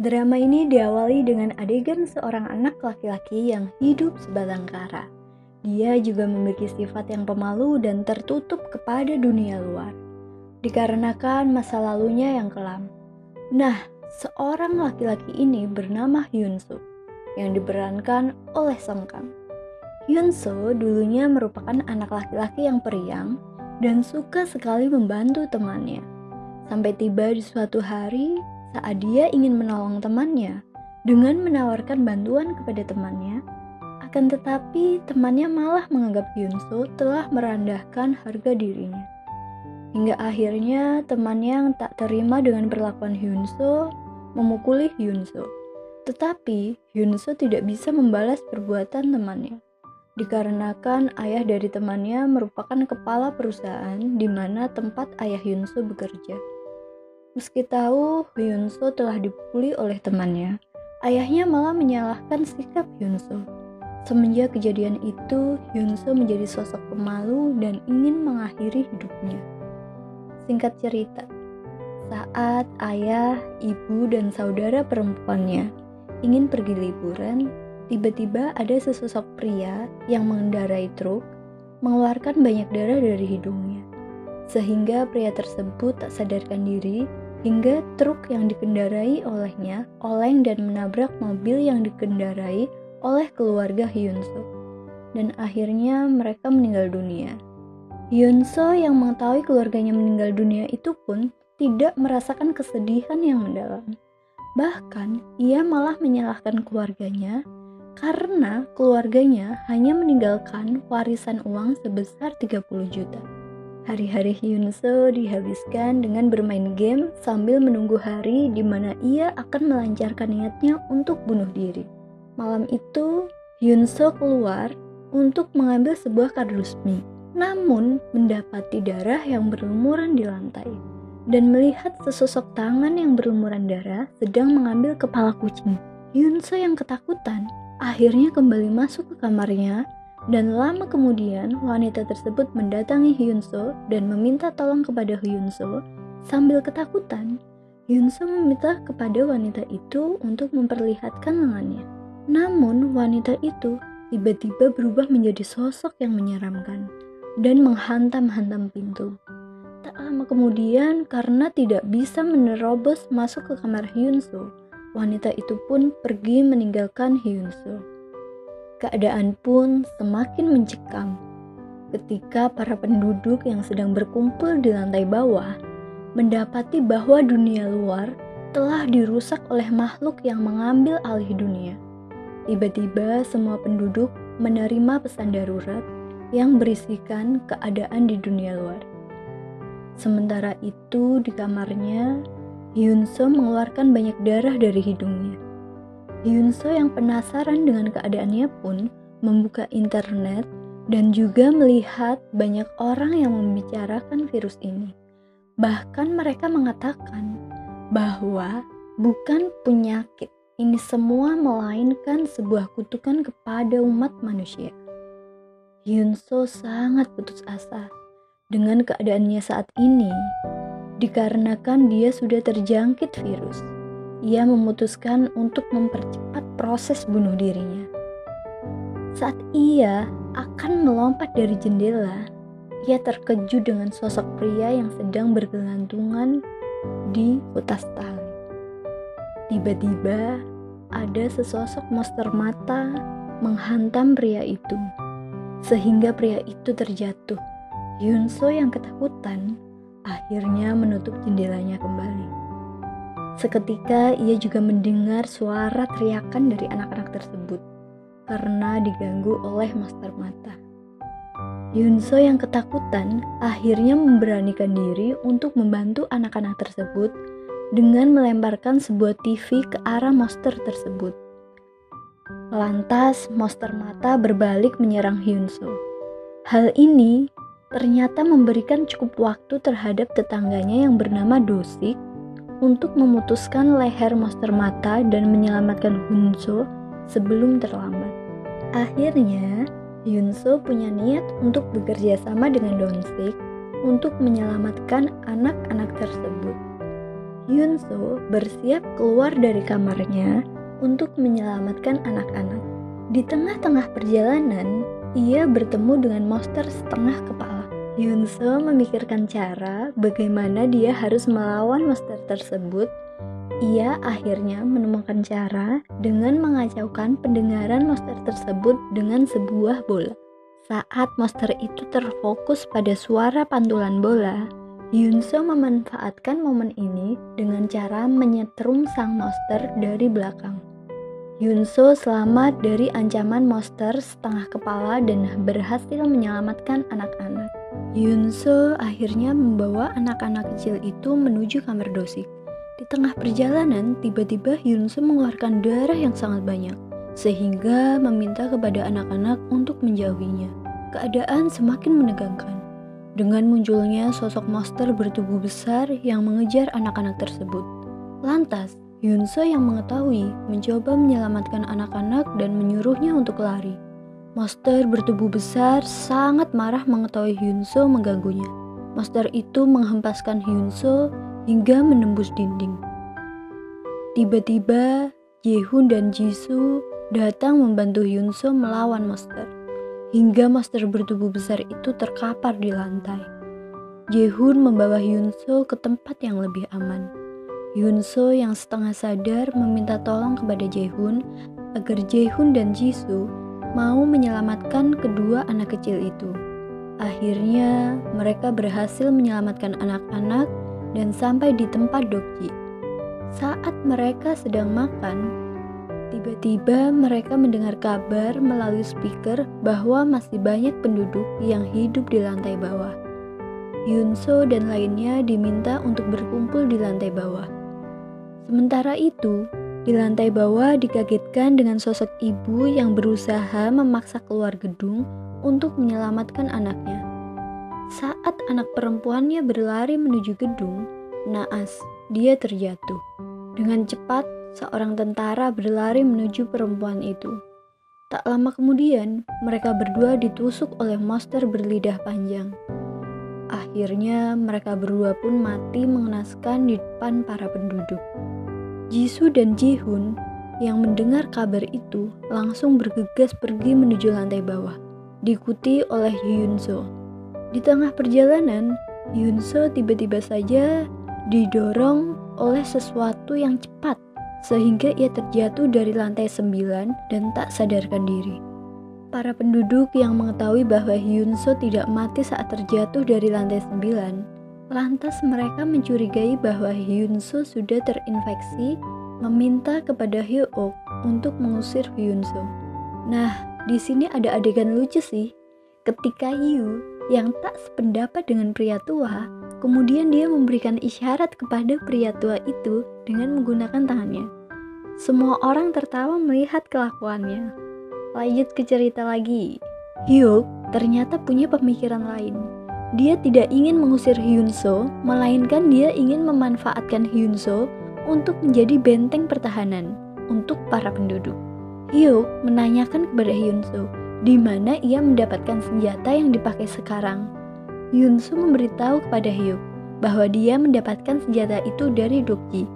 Drama ini diawali dengan adegan seorang anak laki-laki yang hidup sebatang kara. Dia juga memiliki sifat yang pemalu dan tertutup kepada dunia luar, dikarenakan masa lalunya yang kelam. Nah, seorang laki-laki ini bernama Hyun-soo, yang diperankan oleh Song Kang. Hyun-soo dulunya merupakan anak laki-laki yang periang dan suka sekali membantu temannya. Sampai tiba di suatu hari saat dia ingin menolong temannya dengan menawarkan bantuan kepada temannya, akan tetapi temannya malah menganggap Hyun-soo telah merendahkan harga dirinya. Hingga akhirnya temannya yang tak terima dengan perlakuan Hyun-soo memukuli Hyun-soo. Tetapi Hyun-soo tidak bisa membalas perbuatan temannya, dikarenakan ayah dari temannya merupakan kepala perusahaan di mana tempat ayah Hyun-soo bekerja. Meski tahu Hyun-soo telah dipukuli oleh temannya, ayahnya malah menyalahkan sikap Hyun-soo. Semenjak kejadian itu, Hyun-soo menjadi sosok pemalu dan ingin mengakhiri hidupnya. Singkat cerita, saat ayah, ibu, dan saudara perempuannya ingin pergi liburan, tiba-tiba ada sesosok pria yang mengendarai truk mengeluarkan banyak darah dari hidungnya. Sehingga pria tersebut tak sadarkan diri hingga truk yang dikendarai olehnya oleng dan menabrak mobil yang dikendarai oleh keluarga Hyun-soo. Dan akhirnya mereka meninggal dunia. Hyun-soo yang mengetahui keluarganya meninggal dunia itu pun tidak merasakan kesedihan yang mendalam. Bahkan ia malah menyalahkan keluarganya karena keluarganya hanya meninggalkan warisan uang sebesar 30 juta. Hari-hari Hyun-soo dihabiskan dengan bermain game sambil menunggu hari di mana ia akan melancarkan niatnya untuk bunuh diri. Malam itu, Hyun-soo keluar untuk mengambil sebuah kardus mie, namun mendapati darah yang berlumuran di lantai dan melihat sesosok tangan yang berlumuran darah sedang mengambil kepala kucing. Hyun-soo yang ketakutan akhirnya kembali masuk ke kamarnya. Dan lama kemudian, wanita tersebut mendatangi Hyun-soo dan meminta tolong kepada Hyun-soo. Sambil ketakutan, Hyun-soo meminta kepada wanita itu untuk memperlihatkan lengannya. Namun, wanita itu tiba-tiba berubah menjadi sosok yang menyeramkan dan menghantam-hantam pintu. Tak lama kemudian, karena tidak bisa menerobos masuk ke kamar Hyun-soo, wanita itu pun pergi meninggalkan Hyun-soo. Keadaan pun semakin mencekam ketika para penduduk yang sedang berkumpul di lantai bawah mendapati bahwa dunia luar telah dirusak oleh makhluk yang mengambil alih dunia. Tiba-tiba semua penduduk menerima pesan darurat yang berisikan keadaan di dunia luar. Sementara itu di kamarnya, Hyun-soo mengeluarkan banyak darah dari hidungnya. Hyun-soo yang penasaran dengan keadaannya pun membuka internet dan juga melihat banyak orang yang membicarakan virus ini. Bahkan mereka mengatakan bahwa bukan penyakit, ini semua melainkan sebuah kutukan kepada umat manusia. Hyun-soo sangat putus asa dengan keadaannya saat ini, dikarenakan dia sudah terjangkit virus. Ia memutuskan untuk mempercepat proses bunuh dirinya. Saat ia akan melompat dari jendela, ia terkejut dengan sosok pria yang sedang bergelantungan di kutas tali. Tiba-tiba ada sesosok monster mata menghantam pria itu, sehingga pria itu terjatuh. Hyun-soo yang ketakutan akhirnya menutup jendelanya kembali. Seketika ia juga mendengar suara teriakan dari anak-anak tersebut karena diganggu oleh monster mata. Hyun-soo yang ketakutan akhirnya memberanikan diri untuk membantu anak-anak tersebut dengan melemparkan sebuah TV ke arah monster tersebut. Lantas monster mata berbalik menyerang Hyun-soo. Hal ini ternyata memberikan cukup waktu terhadap tetangganya yang bernama Do-sik untuk memutuskan leher monster mata dan menyelamatkan Hyun-soo sebelum terlambat. Akhirnya, Hyun-soo punya niat untuk bekerja sama dengan Do-sik untuk menyelamatkan anak-anak tersebut. Hyunso bersiap keluar dari kamarnya untuk menyelamatkan anak-anak. Di tengah-tengah perjalanan, ia bertemu dengan monster setengah kepala. Hyunso memikirkan cara bagaimana dia harus melawan monster tersebut. Ia akhirnya menemukan cara dengan mengacaukan pendengaran monster tersebut dengan sebuah bola. Saat monster itu terfokus pada suara pantulan bola, Hyunso memanfaatkan momen ini dengan cara menyetrum sang monster dari belakang. Hyunso selamat dari ancaman monster setengah kepala dan berhasil menyelamatkan anak-anak. Hyunso akhirnya membawa anak-anak kecil itu menuju kamar Dosik. Di tengah perjalanan, tiba-tiba Hyunso mengeluarkan darah yang sangat banyak, sehingga meminta kepada anak-anak untuk menjauhinya. Keadaan semakin menegangkan. Dengan munculnya sosok monster bertubuh besar yang mengejar anak-anak tersebut. Lantas, Hyunso yang mengetahui mencoba menyelamatkan anak-anak dan menyuruhnya untuk lari. Monster bertubuh besar sangat marah mengetahui Hyunso mengganggunya. Monster itu menghempaskan Hyunso hingga menembus dinding. Tiba-tiba, Jaehoon dan Jisoo datang membantu Hyunso melawan monster, hingga monster bertubuh besar itu terkapar di lantai. Jaehoon membawa Hyunso ke tempat yang lebih aman. Hyunso yang setengah sadar meminta tolong kepada Jaehoon agar Jaehoon dan Jisoo mau menyelamatkan kedua anak kecil itu. Akhirnya, mereka berhasil menyelamatkan anak-anak dan sampai di tempat Dokji. Saat mereka sedang makan, tiba-tiba mereka mendengar kabar melalui speaker bahwa masih banyak penduduk yang hidup di lantai bawah. Hyunso dan lainnya diminta untuk berkumpul di lantai bawah. Sementara itu, di lantai bawah dikagetkan dengan sosok ibu yang berusaha memaksa keluar gedung untuk menyelamatkan anaknya. Saat anak perempuannya berlari menuju gedung, naas, dia terjatuh. Dengan cepat, seorang tentara berlari menuju perempuan itu. Tak lama kemudian, mereka berdua ditusuk oleh monster berlidah panjang. Akhirnya, mereka berdua pun mati mengenaskan di depan para penduduk. Jisoo dan Jaehoon yang mendengar kabar itu langsung bergegas pergi menuju lantai bawah, diikuti oleh Hyunso. Di tengah perjalanan, Hyunso tiba-tiba saja didorong oleh sesuatu yang cepat sehingga ia terjatuh dari lantai 9 dan tak sadarkan diri. Para penduduk yang mengetahui bahwa Hyunso tidak mati saat terjatuh dari lantai 9, lantas mereka mencurigai bahwa Hyunso sudah terinfeksi, meminta kepada Hyo-ok untuk mengusir Hyunso. Nah, di sini ada adegan lucu sih. Ketika Hyo yang tak sependapat dengan pria tua, kemudian dia memberikan isyarat kepada pria tua itu dengan menggunakan tangannya. Semua orang tertawa melihat kelakuannya. Lanjut ke cerita lagi. Hyuk ternyata punya pemikiran lain. Dia tidak ingin mengusir Hyunso, melainkan dia ingin memanfaatkan Hyunso untuk menjadi benteng pertahanan untuk para penduduk. Hyuk menanyakan kepada Hyunso di mana ia mendapatkan senjata yang dipakai sekarang. Hyunso memberitahu kepada Hyuk bahwa dia mendapatkan senjata itu dari Dokji.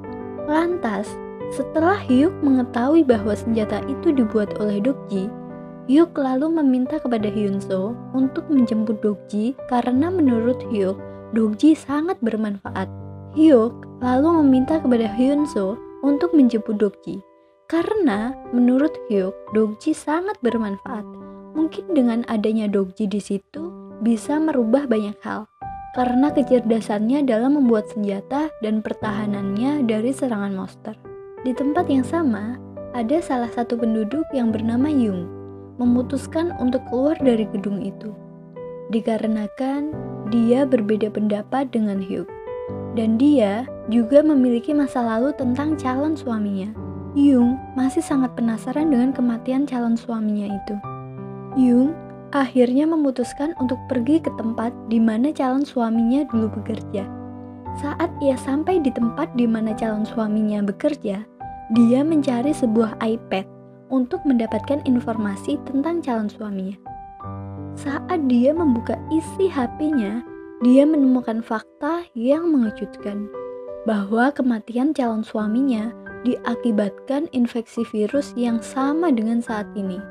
Lantas, setelah Hyuk mengetahui bahwa senjata itu dibuat oleh Dokji, Hyuk lalu meminta kepada Hyunso untuk menjemput Dokji karena menurut Hyuk, Dokji sangat bermanfaat. Hyuk lalu meminta kepada Hyunso untuk menjemput Dokji karena menurut Hyuk, Dokji sangat bermanfaat. Mungkin dengan adanya Dokji di situ bisa merubah banyak hal karena kecerdasannya dalam membuat senjata dan pertahanannya dari serangan monster. Di tempat yang sama, ada salah satu penduduk yang bernama Yung memutuskan untuk keluar dari gedung itu. Dikarenakan dia berbeda pendapat dengan Hyuk dan dia juga memiliki masa lalu tentang calon suaminya. Yung masih sangat penasaran dengan kematian calon suaminya itu. Yung akhirnya memutuskan untuk pergi ke tempat di mana calon suaminya dulu bekerja. Saat ia sampai di tempat di mana calon suaminya bekerja, dia mencari sebuah iPad untuk mendapatkan informasi tentang calon suaminya. Saat dia membuka isi HP-nya, dia menemukan fakta yang mengejutkan. bahwa kematian calon suaminya diakibatkan infeksi virus yang sama dengan saat ini.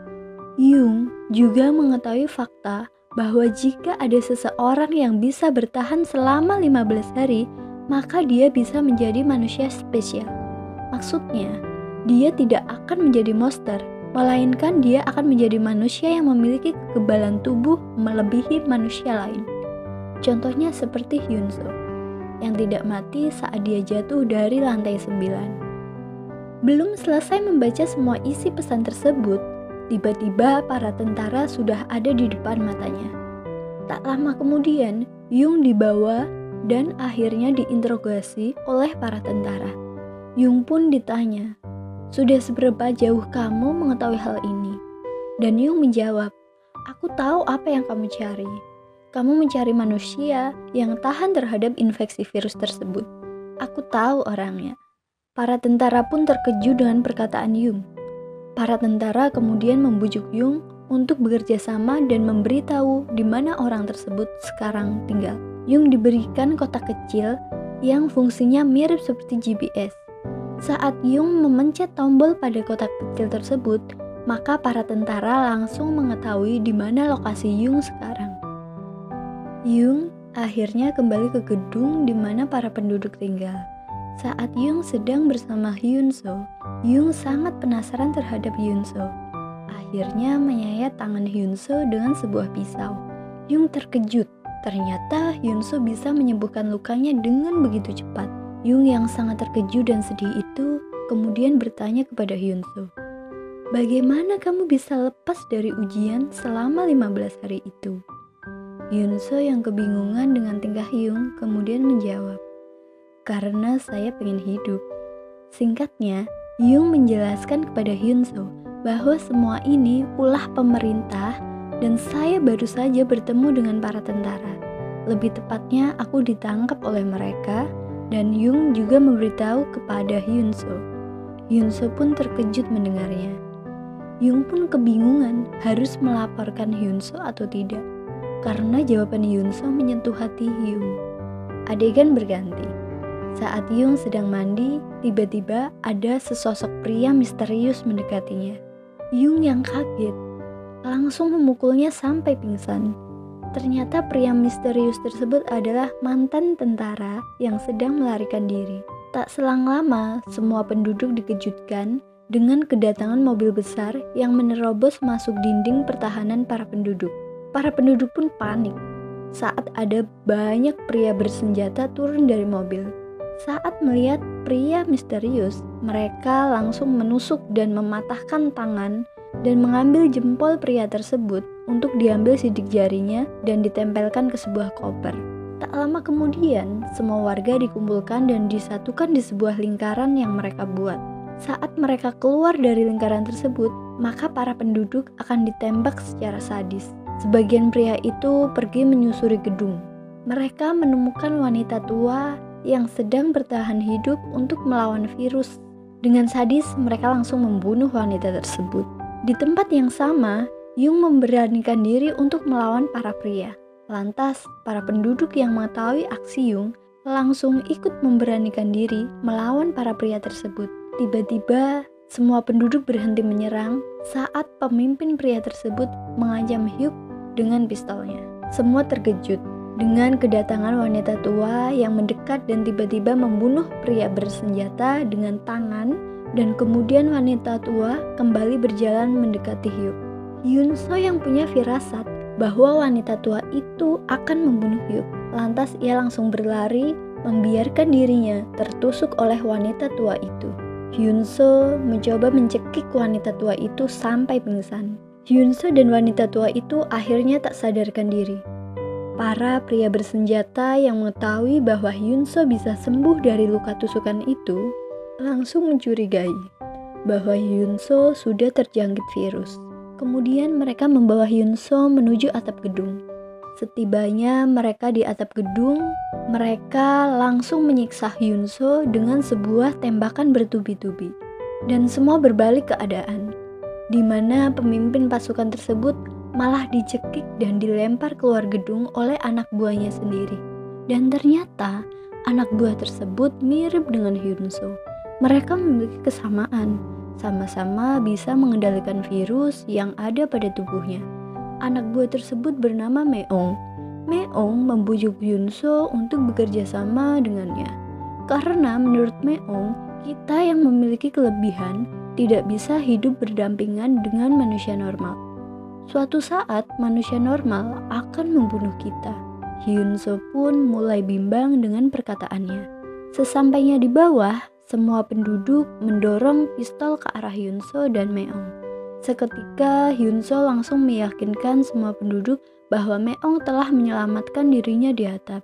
Jung juga mengetahui fakta bahwa jika ada seseorang yang bisa bertahan selama 15 hari, maka dia bisa menjadi manusia spesial. Maksudnya, dia tidak akan menjadi monster, melainkan dia akan menjadi manusia yang memiliki kekebalan tubuh melebihi manusia lain. Contohnya seperti Hyun Soo, yang tidak mati saat dia jatuh dari lantai 9. Belum selesai membaca semua isi pesan tersebut, tiba-tiba para tentara sudah ada di depan matanya. Tak lama kemudian, Jung dibawa dan akhirnya diinterogasi oleh para tentara. Jung pun ditanya, "Sudah seberapa jauh kamu mengetahui hal ini?" Dan Jung menjawab, "Aku tahu apa yang kamu cari. Kamu mencari manusia yang tahan terhadap infeksi virus tersebut. Aku tahu orangnya." Para tentara pun terkejut dengan perkataan Jung. Para tentara kemudian membujuk Jung untuk bekerja sama dan memberitahu di mana orang tersebut sekarang tinggal. Jung diberikan kotak kecil yang fungsinya mirip seperti GPS. Saat Jung memencet tombol pada kotak kecil tersebut, maka para tentara langsung mengetahui di mana lokasi Jung sekarang. Jung akhirnya kembali ke gedung di mana para penduduk tinggal. Saat Jung sedang bersama Hyun Soo, Jung sangat penasaran terhadap Hyun Soo. Akhirnya menyayat tangan Hyun Soo dengan sebuah pisau. Jung terkejut, ternyata Hyun Soo bisa menyembuhkan lukanya dengan begitu cepat. Jung yang sangat terkejut dan sedih itu kemudian bertanya kepada Hyun Soo, "Bagaimana kamu bisa lepas dari ujian selama 15 hari itu?" Hyun Soo yang kebingungan dengan tingkah Jung kemudian menjawab, "Karena saya pengen hidup." Singkatnya, Jung menjelaskan kepada Hyun Soo bahwa semua ini ulah pemerintah dan saya baru saja bertemu dengan para tentara. Lebih tepatnya, aku ditangkap oleh mereka dan Jung juga memberitahu kepada Hyun Soo. Hyun Soo pun terkejut mendengarnya. Jung pun kebingungan harus melaporkan Hyun Soo atau tidak, karena jawaban Hyun Soo menyentuh hati Jung. Adegan berganti. Saat Jung sedang mandi, tiba-tiba ada sesosok pria misterius mendekatinya. Jung yang kaget, langsung memukulnya sampai pingsan. Ternyata pria misterius tersebut adalah mantan tentara yang sedang melarikan diri. Tak selang lama, semua penduduk dikejutkan dengan kedatangan mobil besar yang menerobos masuk dinding pertahanan para penduduk. Para penduduk pun panik saat ada banyak pria bersenjata turun dari mobil. Saat melihat pria misterius, mereka langsung menusuk dan mematahkan tangan dan mengambil jempol pria tersebut untuk diambil sidik jarinya dan ditempelkan ke sebuah koper. Tak lama kemudian, semua warga dikumpulkan dan disatukan di sebuah lingkaran yang mereka buat. Saat mereka keluar dari lingkaran tersebut, maka para penduduk akan ditembak secara sadis. Sebagian pria itu pergi menyusuri gedung. Mereka menemukan wanita tua yang sedang bertahan hidup untuk melawan virus. Dengan sadis, mereka langsung membunuh wanita tersebut. Di tempat yang sama, Jung memberanikan diri untuk melawan para pria. Lantas, para penduduk yang mengetahui aksi Jung langsung ikut memberanikan diri melawan para pria tersebut. Tiba-tiba, semua penduduk berhenti menyerang saat pemimpin pria tersebut mengancam Hyuk dengan pistolnya. Semua terkejut dengan kedatangan wanita tua yang mendekat dan tiba-tiba membunuh pria bersenjata dengan tangan, dan kemudian wanita tua kembali berjalan mendekati Hyuk. Hyun Soo yang punya firasat bahwa wanita tua itu akan membunuh Hyuk. Lantas ia langsung berlari, membiarkan dirinya tertusuk oleh wanita tua itu. Hyun Soo mencoba mencekik wanita tua itu sampai pingsan. Hyun Soo dan wanita tua itu akhirnya tak sadarkan diri. Para pria bersenjata yang mengetahui bahwa Hyun Soo bisa sembuh dari luka tusukan itu langsung mencurigai bahwa Hyun Soo sudah terjangkit virus. Kemudian mereka membawa Hyun Soo menuju atap gedung. Setibanya mereka di atap gedung, mereka langsung menyiksa Hyun Soo dengan sebuah tembakan bertubi-tubi. Dan semua berbalik keadaan, di mana pemimpin pasukan tersebut malah dicekik dan dilempar keluar gedung oleh anak buahnya sendiri. Dan ternyata Anak buah tersebut mirip dengan Hyunso. Mereka memiliki kesamaan, sama-sama bisa mengendalikan virus yang ada pada tubuhnya. Anak buah tersebut bernama Meong. Meong membujuk Hyunso untuk bekerja sama dengannya. Karena menurut Meong, kita yang memiliki kelebihan tidak bisa hidup berdampingan dengan manusia normal. Suatu saat manusia normal akan membunuh kita. Hyunso pun mulai bimbang dengan perkataannya. Sesampainya di bawah, semua penduduk mendorong pistol ke arah Hyunso dan Meong. Seketika Hyunso langsung meyakinkan semua penduduk bahwa Meong telah menyelamatkan dirinya di atap.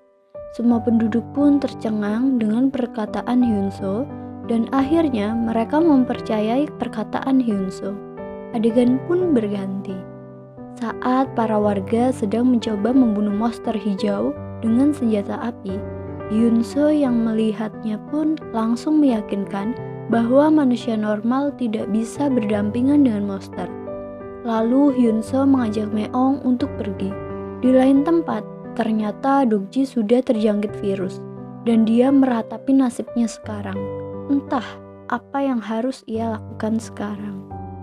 Semua penduduk pun tercengang dengan perkataan Hyunso dan akhirnya mereka mempercayai perkataan Hyunso. Adegan pun berganti. Saat para warga sedang mencoba membunuh monster hijau dengan senjata api, Hyunso yang melihatnya pun langsung meyakinkan bahwa manusia normal tidak bisa berdampingan dengan monster. Lalu Hyunso mengajak Meong untuk pergi. Di lain tempat, ternyata Dokji sudah terjangkit virus dan dia meratapi nasibnya sekarang. Entah apa yang harus ia lakukan sekarang.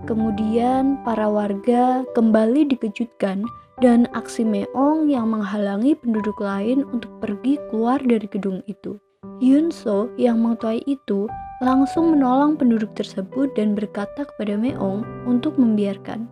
Kemudian para warga kembali dikejutkan dan aksi Meong yang menghalangi penduduk lain untuk pergi keluar dari gedung itu. Hyunso yang mengetahui itu langsung menolong penduduk tersebut dan berkata kepada Meong untuk membiarkan.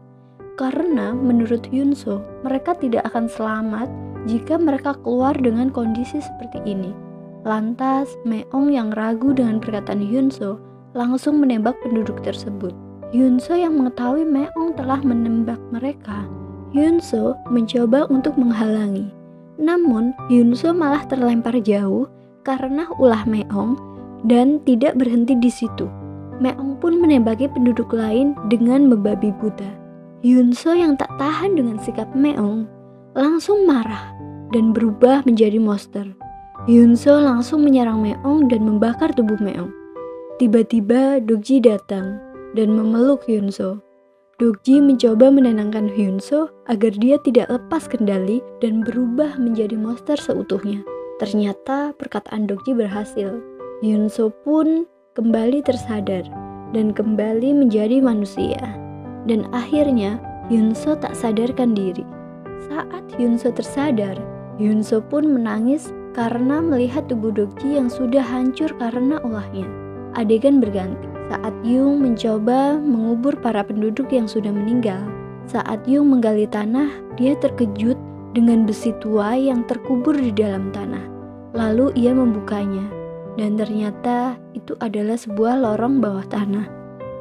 Karena menurut Hyunso, mereka tidak akan selamat jika mereka keluar dengan kondisi seperti ini. Lantas, Meong yang ragu dengan perkataan Hyunso langsung menembak penduduk tersebut. Hyunso yang mengetahui Meong telah menembak mereka. Hyunso mencoba untuk menghalangi. Namun, Hyunso malah terlempar jauh karena ulah Meong dan tidak berhenti di situ. Meong pun menembaki penduduk lain dengan membabi buta. Hyunso yang tak tahan dengan sikap Meong langsung marah dan berubah menjadi monster. Hyunso langsung menyerang Meong dan membakar tubuh Meong. Tiba-tiba Dokji datang dan memeluk Hyunso. Dokji mencoba menenangkan Hyunso agar dia tidak lepas kendali dan berubah menjadi monster seutuhnya. Ternyata perkataan Dokji berhasil. Hyunso pun kembali tersadar dan kembali menjadi manusia. Dan akhirnya Hyunso tak sadarkan diri. Saat Hyunso tersadar, Hyunso pun menangis karena melihat tubuh Dokji yang sudah hancur karena ulahnya. Adegan berganti. Saat Yung mencoba mengubur para penduduk yang sudah meninggal. Saat Yung menggali tanah, dia terkejut dengan besi tua yang terkubur di dalam tanah. Lalu ia membukanya, dan ternyata itu adalah sebuah lorong bawah tanah.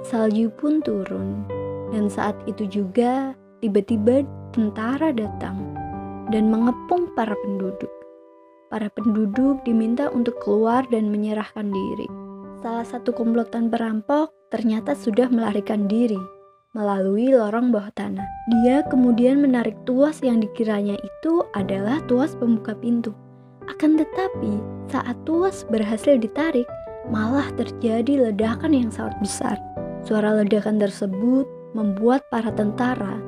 Salju pun turun, dan saat itu juga tiba-tiba tentara datang dan mengepung para penduduk. Para penduduk diminta untuk keluar dan menyerahkan diri. Salah satu komplotan perampok ternyata sudah melarikan diri melalui lorong bawah tanah. Dia kemudian menarik tuas yang dikiranya itu adalah tuas pembuka pintu. Akan tetapi, saat tuas berhasil ditarik, malah terjadi ledakan yang sangat besar. Suara ledakan tersebut membuat para tentara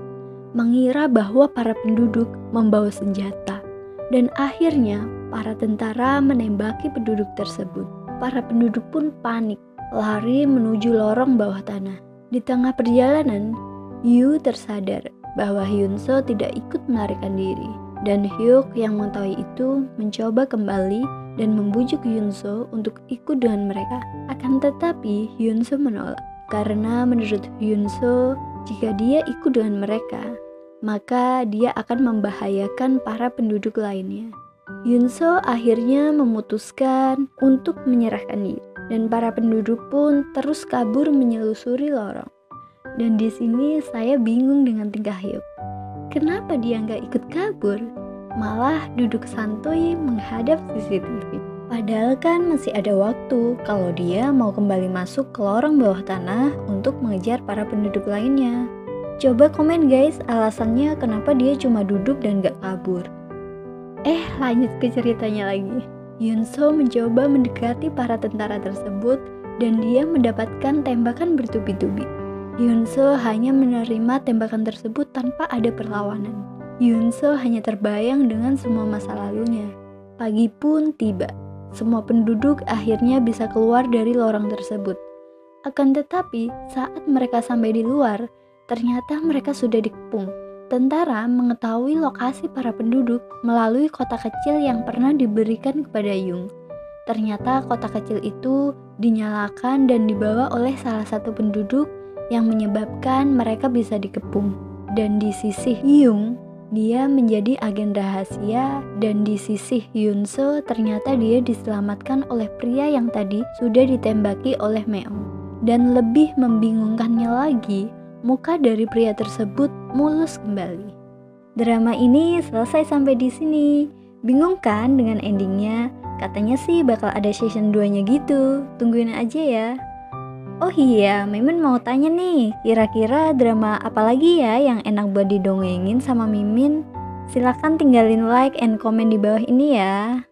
mengira bahwa para penduduk membawa senjata. Dan akhirnya, para tentara menembaki penduduk tersebut. Para penduduk pun panik, lari menuju lorong bawah tanah. Di tengah perjalanan, Yu tersadar bahwa Hyunso tidak ikut melarikan diri. Dan Hyuk yang mengetahui itu mencoba kembali dan membujuk Hyunso untuk ikut dengan mereka. Akan tetapi Hyunso menolak. Karena menurut Hyunso, jika dia ikut dengan mereka, maka dia akan membahayakan para penduduk lainnya. Hyunso akhirnya memutuskan untuk menyerahkan diri, dan para penduduk pun terus kabur menyelusuri lorong. Dan di sini saya bingung dengan tingkah Hyuk. Kenapa dia nggak ikut kabur, malah duduk santuy menghadap CCTV? Padahal kan masih ada waktu kalau dia mau kembali masuk ke lorong bawah tanah untuk mengejar para penduduk lainnya. Coba komen guys alasannya kenapa dia cuma duduk dan gak kabur. Lanjut ke ceritanya lagi. Hyunso mencoba mendekati para tentara tersebut dan dia mendapatkan tembakan bertubi-tubi. Hyunso hanya menerima tembakan tersebut tanpa ada perlawanan. Hyunso hanya terbayang dengan semua masa lalunya. Pagi pun tiba semua penduduk akhirnya bisa keluar dari lorong tersebut. Akan tetapi, saat mereka sampai di luar, ternyata mereka sudah dikepung. Tentara mengetahui lokasi para penduduk melalui kotak kecil yang pernah diberikan kepada Yung. Ternyata kotak kecil itu dinyalakan dan dibawa oleh salah satu penduduk yang menyebabkan mereka bisa dikepung. Dan di sisi Yung, dia menjadi agen rahasia, dan di sisi Hyunso ternyata dia diselamatkan oleh pria yang tadi sudah ditembaki oleh Meong. Dan lebih membingungkannya lagi, muka dari pria tersebut mulus kembali. Drama ini selesai sampai di sini. Bingung kan dengan endingnya? Katanya sih bakal ada season 2-nya gitu. Tungguin aja ya. Oh iya, Mimin mau tanya nih, kira-kira drama apa lagi ya yang enak buat didongengin sama Mimin? Silahkan tinggalin like and comment di bawah ini ya.